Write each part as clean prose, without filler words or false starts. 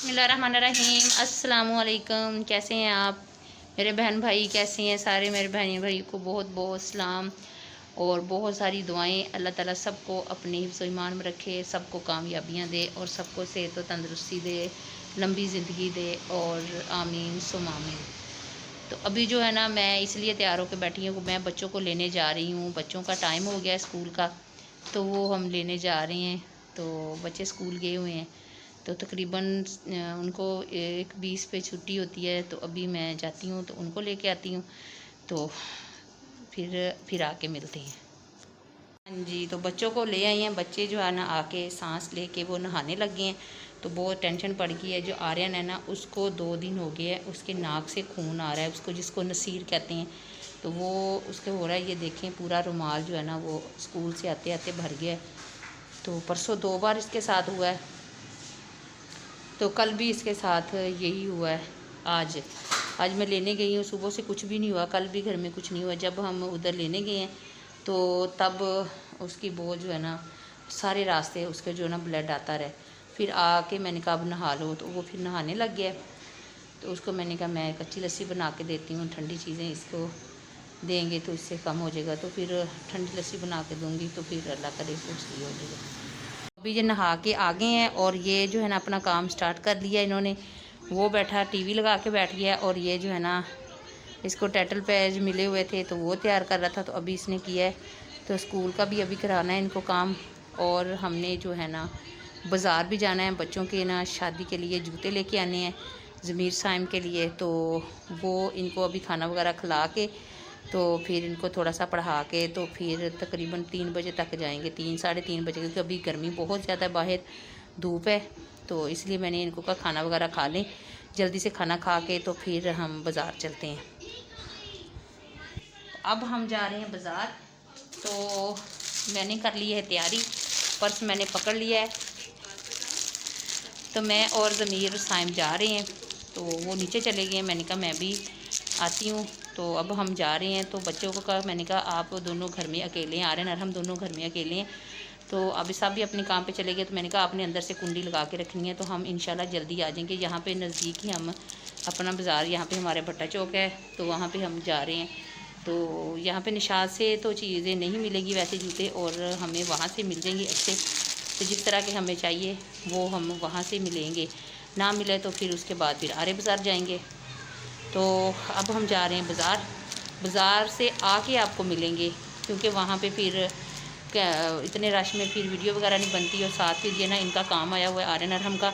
बिस्मिल्लाहिर्रहमानिर्रहीम। अस्सलामुअलैकुम। कैसे हैं आप मेरे बहन भाई? कैसे हैं सारे मेरे बहन भाई को बहुत बहुत सलाम और बहुत सारी दुआएं। अल्लाह ताला सबको अपने हिफ्ज़ ईमान में रखे, सबको कामयाबियां दे और सबको सेहत व तंदरुस्ती दे, लंबी ज़िंदगी दे और आमीन सुम आमीन। तो अभी जो है ना, मैं इसलिए तैयार होकर बैठी हूँ, मैं बच्चों को लेने जा रही हूँ। बच्चों का टाइम हो गया स्कूल का, तो वो हम लेने जा रहे हैं। तो बच्चे स्कूल गए हुए हैं, तो तकरीबन उनको 1:20 पे छुट्टी होती है। तो अभी मैं जाती हूँ तो उनको लेके आती हूँ, तो फिर आके मिलते हैं। हाँ जी, तो बच्चों को ले आई हैं। बच्चे जो है ना आके सांस लेके वो नहाने लग गए हैं। तो बहुत टेंशन पड़ गई है। जो आर्यन है ना, उसको 2 दिन हो गए हैं, उसके नाक से खून आ रहा है, उसको जिसको नसीर कहते हैं। तो वो उसके हो रहा है, ये देखें पूरा रुमाल जो है ना वो स्कूल से आते आते भर गया है। तो परसों 2 बार इसके साथ हुआ है, तो कल भी इसके साथ यही हुआ है। आज मैं लेने गई हूँ, सुबह से कुछ भी नहीं हुआ, कल भी घर में कुछ नहीं हुआ। जब हम उधर लेने गए हैं तो तब उसकी वो जो है ना, सारे रास्ते उसके जो है ना ब्लड आता रहे। फिर आके मैंने कहा अब नहा लो, तो वो फिर नहाने लग गया। तो उसको मैंने कहा मैं कच्ची लस्सी बना के देती हूँ, ठंडी चीज़ें इसको देंगे तो इससे कम हो जाएगा। तो फिर ठंडी लस्सी बना के दूँगी, तो फिर अल्लाह करे तो सही हो जाएगा। अभी ये नहा के आ गए हैं और ये जो है ना अपना काम स्टार्ट कर लिया इन्होंने। वो बैठा टीवी लगा के बैठ गया, और ये जो है ना इसको टाइटल पेज मिले हुए थे तो वो तैयार कर रहा था, तो अभी इसने किया है। तो स्कूल का भी अभी कराना है इनको काम। और हमने जो है ना बाज़ार भी जाना है, बच्चों के ना शादी के लिए जूते लेके आने हैं ज़मीर साइम के लिए। तो वो इनको अभी खाना वगैरह खिला के, तो फिर इनको थोड़ा सा पढ़ा के, तो फिर तकरीबन 3 बजे तक जाएंगे, 3 साढ़े 3 बजे, क्योंकि अभी गर्मी बहुत ज़्यादा है, बाहर धूप है। तो इसलिए मैंने इनको कहा खाना वगैरह खा लें, जल्दी से खाना खा के तो फिर हम बाज़ार चलते हैं। अब हम जा रहे हैं बाज़ार। तो मैंने कर ली है तैयारी, पर्स मैंने पकड़ लिया है। तो मैं और ज़मीर साइम जा रहे हैं, तो वो नीचे चले गए। मैंने कहा मैं भी आती हूँ। तो अब हम जा रहे हैं। तो बच्चों को कहा, मैंने कहा आप दोनों घर में अकेले हैं, आ रहे हैं, और हम दोनों घर में अकेले हैं। तो अभी सब भी अपने काम पे चले गए। तो मैंने कहा आपने अंदर से कुंडी लगा के रखनी है, तो हम इंशाल्लाह जल्दी आ जाएंगे। यहाँ पे नज़दीक ही हम अपना बाज़ार, यहाँ पे हमारे भट्टा चौक है, तो वहाँ पे हम जा रहे हैं। तो यहाँ पे निशात से तो चीज़ें नहीं मिलेंगी वैसे जूते, और हमें वहाँ से मिल जाएंगी अच्छे। तो जिस तरह के हमें चाहिए वो हम वहाँ से मिलेंगे, ना मिले तो फिर उसके बाद फिर आरे बाज़ार जाएंगे। तो अब हम जा रहे हैं बाज़ार। बाज़ार से आके आपको मिलेंगे, क्योंकि वहाँ पे फिर इतने रश में फिर वीडियो वगैरह नहीं बनती। और साथ फिर ये ना इनका काम आया हुआ है आर्यन अरहम का,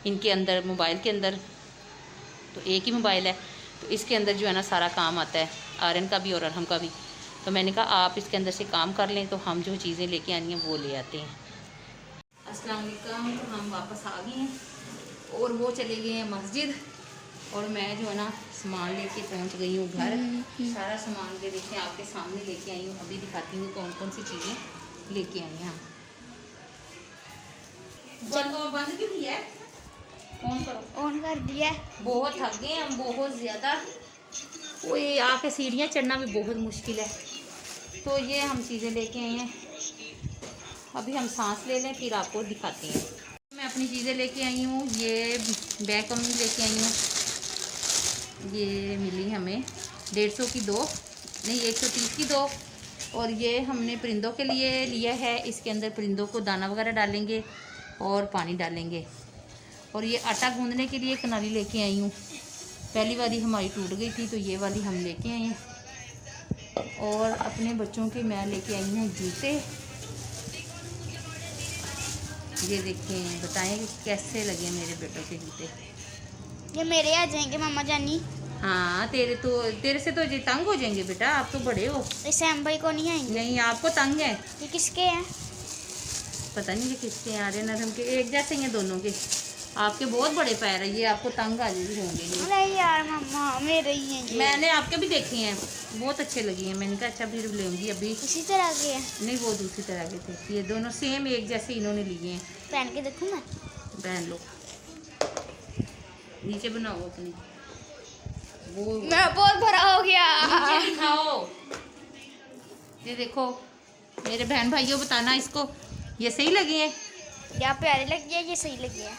इनके अंदर मोबाइल के अंदर, तो एक ही मोबाइल है, तो इसके अंदर जो है ना सारा काम आता है, आर्यन का भी और अरहम का भी। तो मैंने कहा आप इसके अंदर से काम कर लें, तो हम जो चीज़ें लेके आनी हैं वो ले आते हैं। अस्सलाम वालेकुम। तो हम वापस आ गए हैं और वो चले गए हैं मस्जिद, और मैं जो है ना सामान लेके पहुंच गई हूँ घर। सारा सामान के देखें आपके सामने लेके आई हूँ। अभी दिखाती हूँ कौन कौन सी चीज़ें लेके आई हैं हम। बंद क्यों किया है? ऑन कर दिया। बहुत थक गए हम, बहुत ज़्यादा। वो ये आके सीढ़ियाँ चढ़ना भी बहुत मुश्किल है। तो ये हम चीज़ें लेके आई हैं। अभी हम सांस ले लें, फिर आपको दिखाते हैं। मैं अपनी चीज़ें लेके आई हूँ। ये बैग कम लेके आई हूँ, ये मिली हमें 150 की 2, नहीं 130 की 2। और ये हमने परिंदों के लिए लिया है। इसके अंदर परिंदों को दाना वगैरह डालेंगे और पानी डालेंगे। और ये आटा गूंदने के लिए एक नाली लेके आई हूँ। पहली वाली हमारी टूट गई थी, तो ये वाली हम लेके आए हैं। और अपने बच्चों के मैं लेके आई हूँ जूते। ये देखें, बताएं कि कैसे लगे मेरे बेटों के जूते। ये मेरे आ जाएंगे मामा जानी। हाँ, तेरे से तो ये तंग हो जाएंगे बेटा, आप तो बड़े हो। सैम भाई को नहीं आएंगे? नहीं, आपको तंग है। ये किसके हैं? पता नहीं ये किसके हैं, आर्यन अरहम के एक जैसे हैं दोनों के। आपके बहुत बड़े पैर है, ये आपको तंग आ होंगे। नहीं यार मामा, मेरे ही हैं ये। मैंने आपके भी देखे हैं, बहुत अच्छे लगे हैं। मैंने कहा अच्छा फिर लूँगी अभी। इसी तरह के हैं? नहीं, वो दूसरी तरह के थे। ये दोनों सेम एक जैसे इन्होंने लिए हैं। पहन के देखूँ मैं? पहन लो, नीचे बनाओ अपनी। वो मैं बहुत भरा हो गया। नीचे दिखाओ। ये देखो मेरे बहन भाइयों, बताना इसको ये सही लगे हैं? या प्यारे लग गया, ये सही लग गया।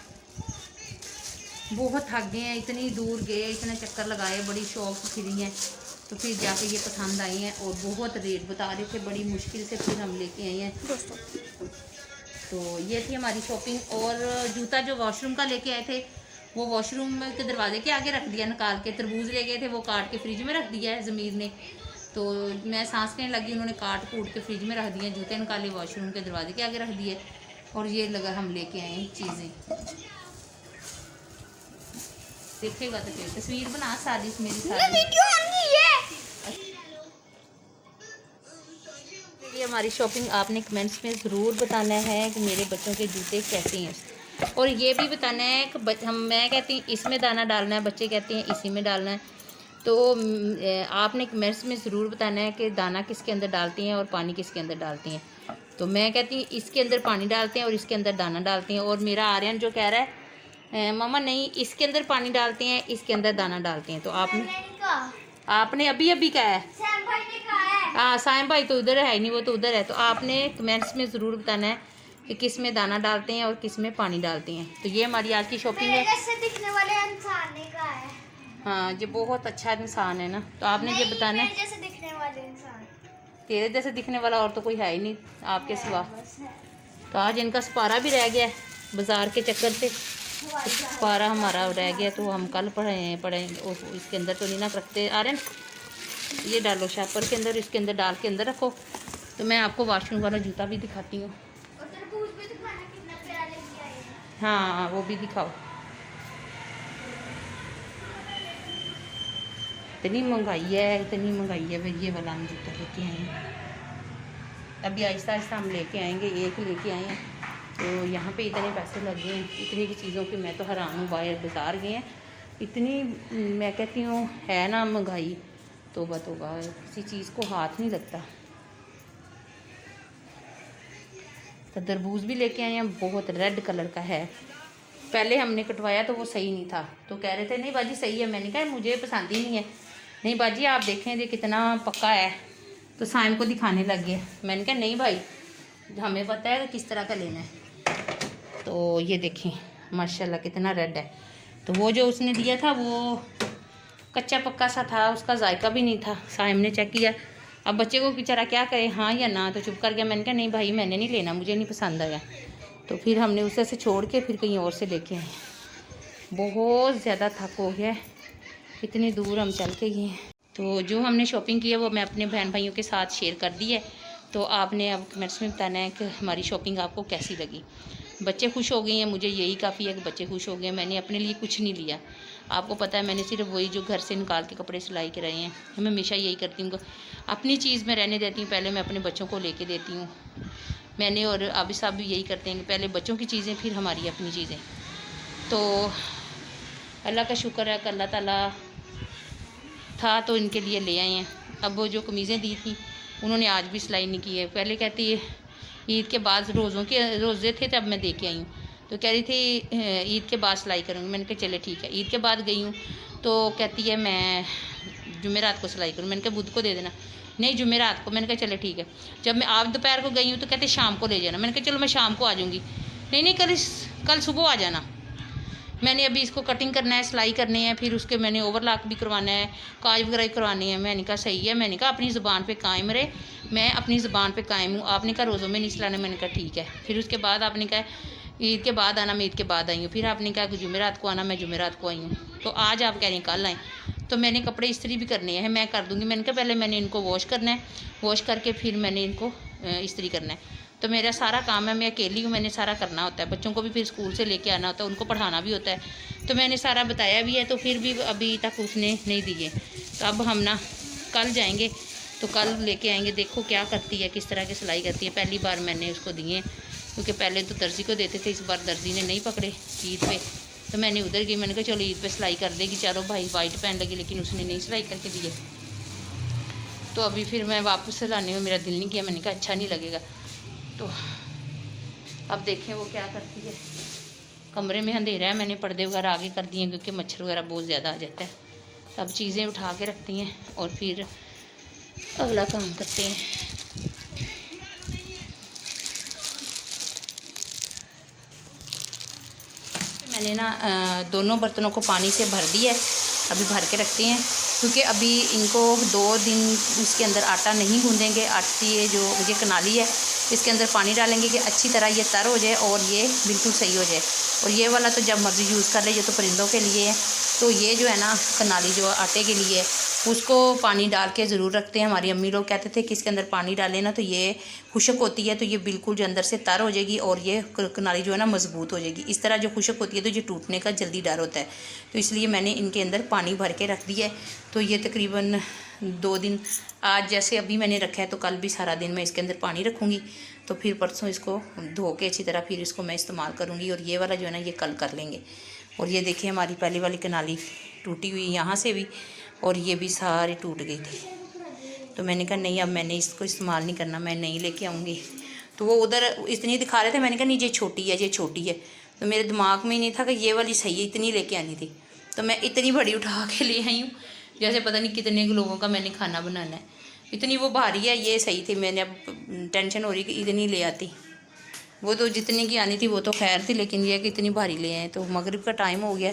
बहुत थक गए हैं, इतनी दूर गए, इतने चक्कर लगाए, बड़ी शौक फिरी हैं, तो फिर जाके ये पसंद आई हैं और बहुत रेट बता रहे थे, बड़ी मुश्किल से फिर हम लेके आए हैं दोस्तों। तो ये थी हमारी शॉपिंग। और जूता जो वॉशरूम का लेके आए थे वो वॉशरूम के दरवाजे के आगे रख दिया निकाल के। तरबूज ले गए थे वो काट के फ्रिज में रख दिया है ज़मीर ने, तो मैं सांस लेने लगी, उन्होंने काट कूट के फ्रिज में रख दिए। जूते निकाले वॉशरूम के दरवाजे के आगे रख दिए और ये लगा हम लेके आए चीज़ें। देखेगा तो फिर तस्वीर बना सारी मेरी सारी। ये हमारी शॉपिंग आपने कमेंट्स में ज़रूर बताना है कि मेरे बच्चों के जूते कैसे हैं, और ये भी बताना है कि मैं कहती हूँ इसमें दाना डालना है, बच्चे कहते हैं इसी में डालना है। तो आपने कमेंट्स में ज़रूर बताना है कि दाना किसके अंदर डालती हैं और पानी किसके अंदर डालती हैं। तो मैं कहती हूँ इसके अंदर पानी डालते हैं और इसके अंदर दाना डालते हैं। और मेरा आर्यन जो कह रहा है मामा नहीं इसके अंदर पानी डालते हैं इसके अंदर दाना डालते हैं। तो आपने अभी अभी कहा है, हाँ साइम भाई तो उधर है नहीं, वो तो उधर है। तो आपने कमेंट्स में ज़रूर बताना है कि किस में दाना डालते हैं और किस में पानी डालते हैं। तो ये हमारी आज की शॉपिंग है। जैसे दिखने वाले इंसान ने कहा है। हाँ ये बहुत अच्छा इंसान है ना, तो आपने ये बताना है। जैसे दिखने वाले इंसान, तेरे जैसे दिखने वाला और तो कोई है ही नहीं आपके सिवा। तो आज इनका सपारा भी रह गया है बाज़ार के चक्कर से, सपारा हमारा रह गया, तो हम कल पढ़े इसके अंदर तो नहीं ना रखते। आ रहे हैं ये डालो शापर के अंदर, इसके अंदर डाल के अंदर रखो। तो मैं आपको वॉशरूम वाला जूता भी दिखाती हूँ। हाँ वो भी दिखाओ। इतनी महंगाई है, इतनी महंगाई है, फिर ये वाला हम जूता लेके आए हैं। अभी आहिस्ता आहिस्ता हम लेके आएंगे, एक लेके आए हैं। तो यहाँ पे इतने पैसे लगे हैं इतनी की चीज़ों के, मैं तो हैरान हूँ। बाज़ार गए हैं इतनी, मैं कहती हूँ है ना महंगाई, तोबा तोबा, किसी चीज़ को हाथ नहीं लगता। तो तरबूज भी लेके आए हैं, बहुत रेड कलर का है। पहले हमने कटवाया तो वो सही नहीं था, तो कह रहे थे नहीं बाजी सही है। मैंने कहा मुझे पसंद ही नहीं है। नहीं बाजी आप देखें ये कितना पक्का है। तो साइम को दिखाने लग गया। मैंने कहा नहीं भाई हमें पता है किस तरह का लेना है। तो ये देखें माशाल्लाह कितना रेड है। तो वो जो उसने दिया था वो कच्चा पक्का सा था, उसका जायका भी नहीं था। साइम ने चेक किया, अब बच्चे को बेचारा क्या करे हाँ या ना, तो चुप कर गया। मैंने कहा नहीं भाई मैंने नहीं लेना, मुझे नहीं पसंद आया। तो फिर हमने उसे से छोड़ के फिर कहीं और से लेके आए। बहुत ज़्यादा थक हो गया, इतनी दूर हम चल के गए हैं। तो जो हमने शॉपिंग की है वो मैं अपने बहन भाइयों के साथ शेयर कर दी है। तो आपने अब कमेंट्स में बताना है कि हमारी शॉपिंग आपको कैसी लगी। बच्चे खुश हो गए हैं, मुझे यही काफ़ी है कि बच्चे खुश हो गए हैं। मैंने अपने लिए कुछ नहीं लिया, आपको पता है मैंने सिर्फ वही जो घर से निकाल के कपड़े सिलाई के रहे हैं। मैं हमेशा यही करती हूँ, अपनी चीज़ में रहने देती हूँ, पहले मैं अपने बच्चों को लेके देती हूँ। मैंने और अभी साहब भी यही करते हैं कि पहले बच्चों की चीज़ें फिर हमारी अपनी चीज़ें। तो अल्लाह का शुक्र है कि अल्लाह ताला था तो इनके लिए ले आए हैं। अब वो जो कमीज़ें दी थी उन्होंने आज भी सिलाई नहीं की है। पहले कहती है ईद के बाद रोज़े थे तब मैं दे के आई हूँ, तो कह रही थी ईद के बाद सिलाई करूँगी। मैंने कहा चले ठीक है। ईद के बाद गई हूँ तो कहती है मैं जुमेरात को सिलाई करूँ। मैंने कहा बुध को दे देना, नहीं जुमेरात को। मैंने कहा चले ठीक है। जब मैं आप दोपहर को गई हूँ तो कहते शाम को ले जाना। मैंने कहा चलो मैं शाम को आ जाऊँगी। नहीं कल सुबह आ जाना। मैंने अभी इसको कटिंग करना है, सिलाई करनी है, फिर उसके मैंने ओवरलॉक भी करवाना है, काज वगैरह करवानी है। मैंने कहा सही है। मैंने कहा अपनी ज़ुबान पे कायम रहे, मैं अपनी ज़ुबान पे कायम हूँ। आपने कहा रोज़ों में नहीं सिलाना। मैंने कहा ठीक है। फिर उसके बाद आपने कहा ईद के बाद आना, मैं ईद के बाद आई हूँ। फिर आपने कहा कि जुमेरात को आना, मैं जुमेरात को आई हूँ। तो आज आप कह रही हैं कल आएँ। तो मैंने कपड़े इस्त्री भी करने हैं, मैं कर दूँगी। मैंने कहा पहले मैंने इनको वॉश करना है, वॉश करके फिर मैंने इनको इस्त्री करना है। तो मेरा सारा काम है, मैं अकेली हूँ, मैंने सारा करना होता है। बच्चों को भी फिर स्कूल से लेके आना होता है, उनको पढ़ाना भी होता है। तो मैंने सारा बताया भी है, तो फिर भी अभी तक उसने नहीं दिए। तो अब हम ना कल जाएंगे तो कल लेके आएंगे। देखो क्या करती है, किस तरह की सिलाई करती है। पहली बार मैंने उसको दिए क्योंकि पहले तो दर्जी को देते थे, इस बार दर्जी ने नहीं पकड़े ईद पे। तो मैंने उधर गई, मैंने कहा चलो ईद पे सिलाई कर देगी। चारों भाई वाइट पहन लगी, लेकिन उसने नहीं सिलाई करके दिए। तो अभी फिर मैं वापस लाने में मेरा दिल नहीं किया। मैंने कहा अच्छा नहीं लगेगा। तो अब देखें वो क्या करती है। कमरे में अंधेरा है, मैंने पर्दे वगैरह आगे कर दिए क्योंकि मच्छर वगैरह बहुत ज़्यादा आ जाता है। तो अब चीज़ें उठा के रखती हैं और फिर अगला काम करते हैं। मैंने ना दोनों बर्तनों को पानी से भर दिया है, अभी भर के रखते हैं क्योंकि अभी इनको 2 दिन इसके अंदर आटा नहीं गूँधेंगे। आटे ये कनाली है इसके अंदर पानी डालेंगे कि अच्छी तरह ये तर हो जाए और ये बिल्कुल सही हो जाए। और ये वाला तो जब मर्ज़ी यूज़ कर ले, ये तो परिंदों के लिए है। तो ये जो है ना कनाली जो आटे के लिए है उसको पानी डाल के ज़रूर रखते हैं। हमारी अम्मी लोग कहते थे कि इसके अंदर पानी डालें ना तो ये खुशक होती है, तो ये बिल्कुल जो अंदर से तर हो जाएगी और ये कनाली जो है ना मजबूत हो जाएगी। इस तरह जो खुशक होती है तो ये टूटने का जल्दी डर होता है, तो इसलिए मैंने इनके अंदर पानी भर के रख दिया है। तो ये तकरीबन 2 दिन, आज जैसे अभी मैंने रखा है तो कल भी सारा दिन मैं इसके अंदर पानी रखूँगी, तो फिर परसों इसको धो के अच्छी तरह फिर इसको मैं इस्तेमाल करूँगी। और ये वाला जो है ना ये कल कर लेंगे। और ये देखिए हमारी पहली वाली कनाली टूटी हुई यहाँ से भी, और ये भी सारी टूट गई थी। तो मैंने कहा नहीं अब मैंने इसको इस्तेमाल नहीं करना, मैं नहीं लेके आऊँगी। तो वो उधर इतनी दिखा रहे थे, मैंने कहा नहीं ये छोटी है, ये छोटी है। तो मेरे दिमाग में ही नहीं था कि ये वाली सही है, इतनी लेके आनी थी। तो मैं इतनी बड़ी उठा के ले आई हूँ, जैसे पता नहीं कितने लोगों का मैंने खाना बनाना है। इतनी वो भारी है, ये सही थी। मैंने अब टेंशन हो रही कि इतनी ले आती, वो तो जितनी की आनी थी वो तो खैर थी, लेकिन ये कि इतनी भारी ले आए। तो मगरिब का टाइम हो गया,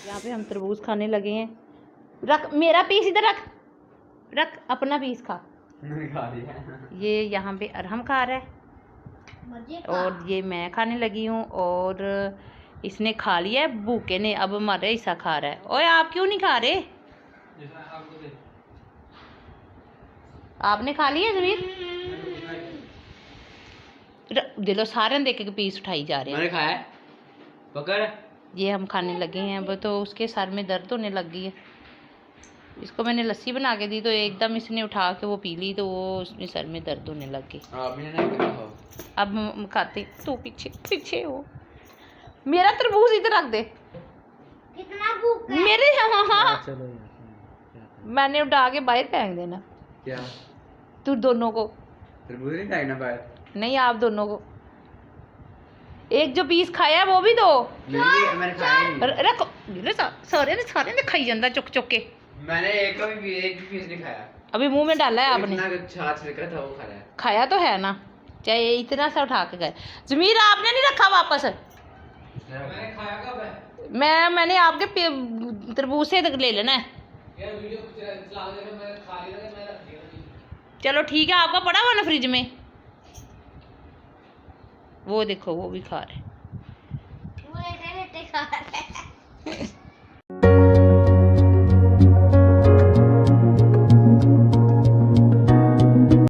यहाँ पे हम तरबूज खाने लगे हैं। रख मेरा पीस इधर रख अपना पीस खा। ये यहाँ पे अरहम खा रहा है और ये मैं खाने लगी हूँ, और इसने खा लिया है भूखे ने, अब हमारा हिस्सा खा रहा है। ओए आप क्यों नहीं खा रहे? आपने खा लिया जमीर? दिलो सारे देख के पीस उठाई जा रहे हैं। मैंने खाया पकड़। ये हम खाने लगे हैं। अब तो उसके सर में दर्द होने लग गई है। इसको मैंने लस्सी बना के दी तो एकदम इसने उठा के वो पी ली, तो वो उसमें सर में दर्द होने लग गई। अब हम खाते तो पीछे हो। मेरा तरबूज इधर रख दे। कितना भूख है? मेरे हाँ मैंने उठा के बाहर फेंक देना। क्या? तू दोनों को तरबूज नहीं फेंकना बाहर? नहीं, आप दोनों को। एक जो पीस खाया है वो भी दो। मैंने खाया नहीं। रखो सारे ने खाई ਜਾਂਦਾ चुक चुक के। मैंने एक भी पीस नहीं खाया। अभी मुंह में डाला है आपने? छाछ निकला था वो खाया। खाया तो है ना, चाहे इतना सा उठा के गए। जमीर आपने नहीं रखा वापस? मैंने खाया कब है? मैंने आपके तरबूज से ले लेना है। चलो ठीक है, आपका पड़ा हुआ ना फ्रिज में, वो देखो वो भी खा रहे।